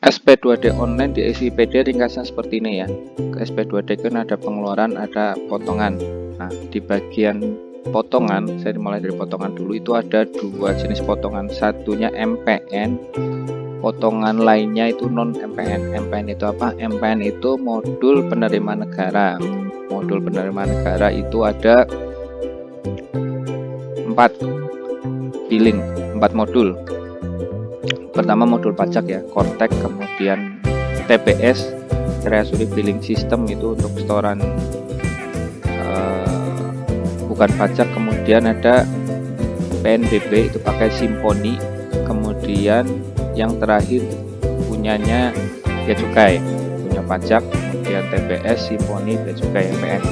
SP2D online di SIPD ringkasnya seperti ini ya. Ke SP2D kan ada pengeluaran, ada potongan. Nah, di bagian potongan, saya mulai dari potongan dulu, itu ada dua jenis potongan. Satunya MPN, potongan lainnya itu non MPN. MPN itu apa? MPN itu modul penerima negara. Modul penerima negara itu ada 4 modul. Pertama modul pajak ya, kontek, kemudian TBS, Treasury Billing System itu untuk setoran bukan pajak, kemudian ada PNBP itu pakai Simponi, kemudian yang terakhir punyanya bea cukai, punya pajak, kemudian TBS, Simponi, bea cukai, MPN.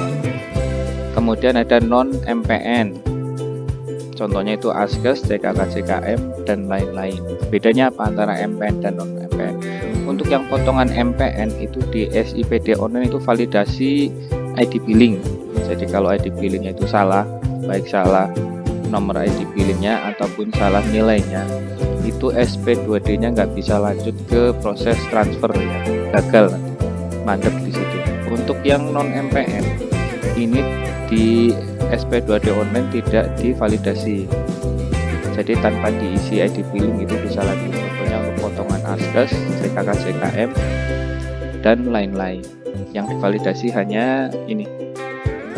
Kemudian ada non MPN, contohnya itu Askes, CKK, CKM, dan lain-lain. Bedanya apa antara MPN dan non MPN? Untuk yang potongan MPN itu di SIPD online itu validasi ID billing. Jadi kalau ID billingnya itu salah, baik salah nomor ID billingnya ataupun salah nilainya, itu SP2D nya nggak bisa lanjut ke proses transfer ya, gagal, mandek di situ. Untuk yang non MPN ini di SP2D online tidak divalidasi, jadi tanpa diisi ID billing itu bisa lanjut. Contohnya untuk potongan Askes, CKK, CKM, dan lain-lain. Yang divalidasi hanya ini,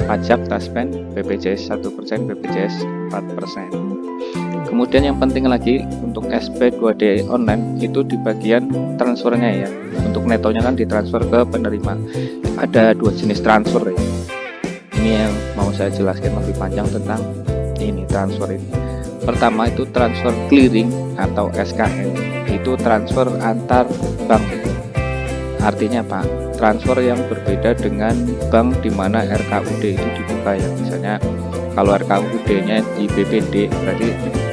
pajak, taspen, BPJS 1%, BPJS 4%. Kemudian yang penting lagi untuk SP2D online itu di bagian transfernya ya. Untuk netonya kan ditransfer ke penerima. Ada dua jenis transfer ya. Ini yang mau saya jelaskan lebih panjang tentang ini transfer ini. Pertama itu transfer clearing atau SKN, itu transfer antar bank. Artinya apa? Transfer yang berbeda dengan bank di mana RKUD itu dibuka ya. Misalnya kalau RKUD-nya di BPD, berarti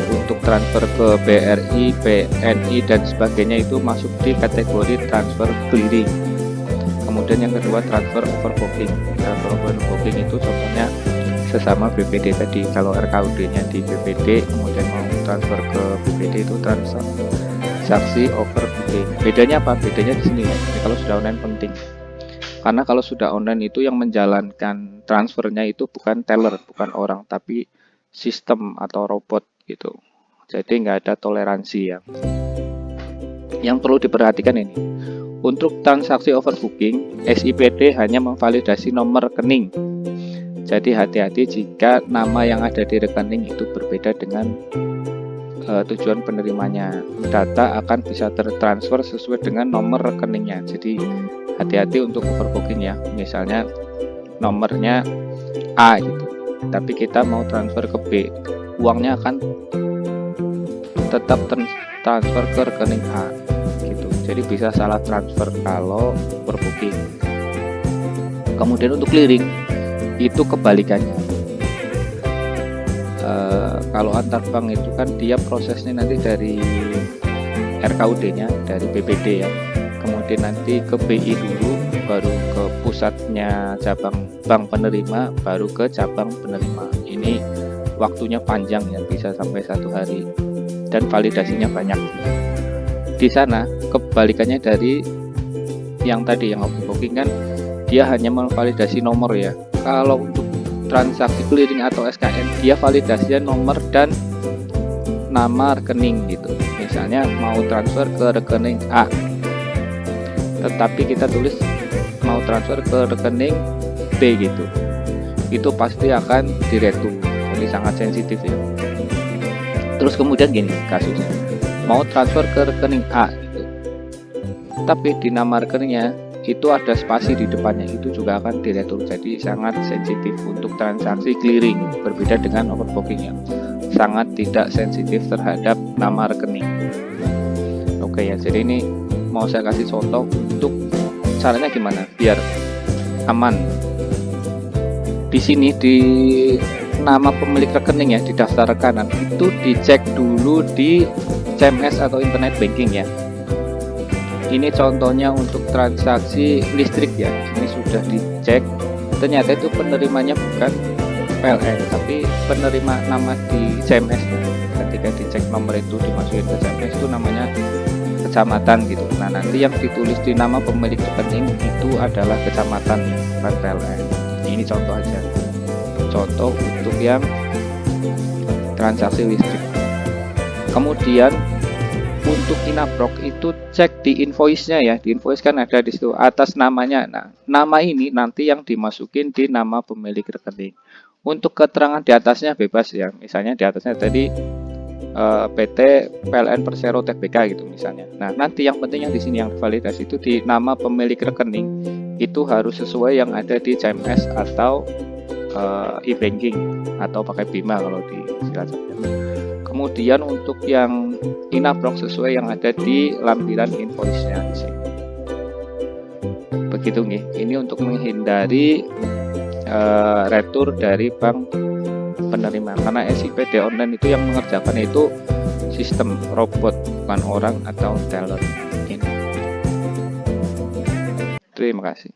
untuk transfer ke BRI, BNI dan sebagainya itu masuk di kategori transfer clearing. Kemudian yang kedua transfer overbooking. Transfer overbooking itu contohnya sesama BPD tadi. Kalau RKUD-nya di BPD kemudian mau transfer ke BPD itu transaksi overbooking. Bedanya apa? Bedanya di sini ya. Jadi kalau sudah online penting. Karena kalau sudah online itu yang menjalankan transfernya itu bukan teller, bukan orang, tapi sistem atau robot gitu. Jadi nggak ada toleransi ya. Yang perlu diperhatikan ini, untuk transaksi overbooking, SIPD hanya memvalidasi nomor rekening. Jadi hati-hati jika nama yang ada di rekening itu berbeda dengan tujuan penerimanya. Data akan bisa tertransfer sesuai dengan nomor rekeningnya. Jadi hati-hati untuk overbooking ya. Misalnya nomornya A gitu, tapi kita mau transfer ke B, uangnya akan tetap transfer ke rekening A gitu. Jadi bisa salah transfer kalau overbooking. Kemudian untuk clearing itu kebalikannya. Kalau antar bank itu kan dia prosesnya nanti dari RKUD-nya, dari BPD ya, kemudian nanti ke BI dulu, baru ke pusatnya cabang bank penerima, baru ke cabang penerima. Ini waktunya panjang ya, bisa sampai 1 hari dan validasinya banyak. Di sana kebalikannya dari yang tadi, yang overbooking kan dia hanya memvalidasi nomor ya. Kalau untuk transaksi clearing atau SKN, dia validasinya nomor dan nama rekening gitu. Misalnya mau transfer ke rekening A, tetapi kita tulis mau transfer ke rekening B gitu, itu pasti akan diretu. Jadi sangat sensitif ya. Terus kemudian gini kasusnya, mau transfer ke rekening A gitu, tapi di nama rekeningnya itu ada spasi di depannya, itu juga akan diretur. Jadi sangat sensitif untuk transaksi clearing, berbeda dengan overbooking yang sangat tidak sensitif terhadap nama rekening. Oke ya, jadi ini mau saya kasih contoh untuk caranya gimana biar aman. Di sini di nama pemilik rekening ya, di daftar rekanan itu dicek dulu di CMS atau internet banking ya. Ini contohnya untuk transaksi listrik ya. Ini sudah dicek, ternyata itu penerimanya bukan PLN, tapi penerima nama di CMS. Ketika dicek nomor itu dimasukin ke CMS itu namanya kecamatan gitu. Nah, nanti yang ditulis di nama pemilik rekening itu adalah kecamatan bukan PLN. Ini contoh aja, contoh untuk yang transaksi listrik. Kemudian untuk Inabrok itu cek di invoice-nya ya, di invoice kan ada di situ atas namanya. Nah, nama ini nanti yang dimasukin di nama pemilik rekening. Untuk keterangan di atasnya bebas ya, misalnya di atasnya tadi PT PLN Persero Tbk gitu misalnya. Nah, nanti yang penting yang di sini yang validasi itu di nama pemilik rekening itu harus sesuai yang ada di CMS atau e-banking atau pakai Bima kalau di Cilacap. Kemudian untuk yang Inabrok sesuai yang ada di lampiran invoice-nya di sini. Begitu nih. Ini untuk menghindari retur dari bank penerima, karena SIPD online itu yang mengerjakan itu sistem robot bukan orang atau teller ini. Terima kasih.